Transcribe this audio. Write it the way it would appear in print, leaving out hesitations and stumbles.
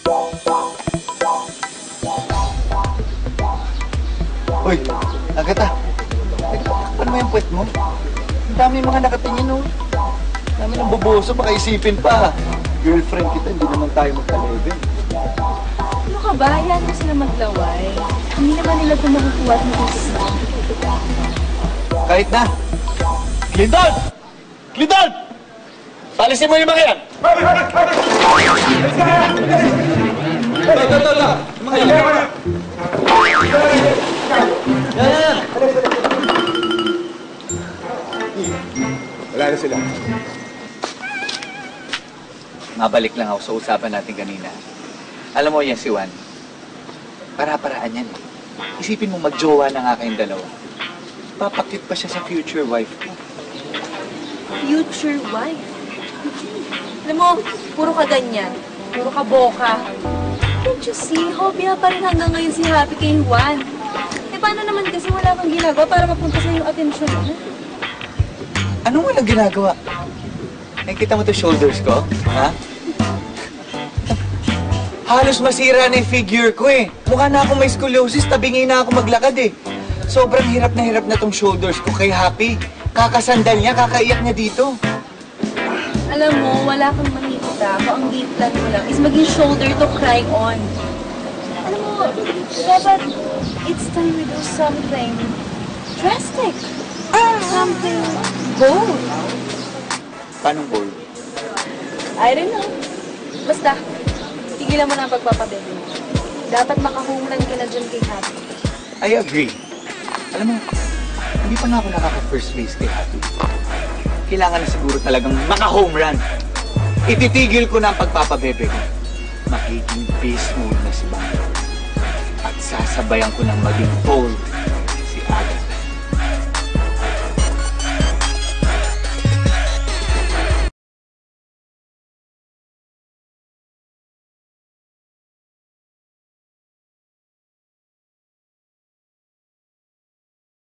Uy, Agatha. Ano mo yung puwet mo? Ang dami mga nakatingin, oh. Ang dami ng bubuso, baka isipin pa. Girlfriend kita, hindi naman tayo magka-level. Ano ka ba? Hayaan mo sila maglaway. Hindi naman nila ito makukuha at makukuha. Kahit na. Clinton! Clinton! Palisin mo yung mga yan! Wala na sila. Mabalik lang ako sa usapan natin kanina. Alam mo yan si Juan. Para-paraan yan. Isipin mo magjowa na nga kayong dalawa. Papakit pa siya sa future wife ko. Future wife. Alam mo, puro ka ganyan. Puro ka boka. Can't you see? Hobya pa rin hanggang ngayon si Happy kay Juan. Eh, paano naman kasi wala kang ginagawa para mapunta sa yung atensyon mo? Anong walang ginagawa? Nakikita mo to shoulders ko? Ha? Halos masira na yung figure ko eh. Mukha na akong may scoliosis, tabingi na ako maglakad eh. Sobrang hirap na tong shoulders ko kay Happy. Kakasandal niya, kakaiyak niya dito. Alam mo, wala kang makikita. Kung ang game plan mo lang is maging shoulder to cry on. Alam mo, dapat it's time we do something drastic. Something bold. Paano bold? I don't know. Basta, tigilan mo na ang pagpapabebe. Dapat maka-home run ka na dyan kay Happy. I agree. Alam mo, hindi pa nga ako nakaka-first base kay Happy. Kailangan na siguro talagang maka-home run. Ititigil ko na ang pagpapabebe ko. Magiging beast mode na si Bang. At sasabayan ko ng maging bold.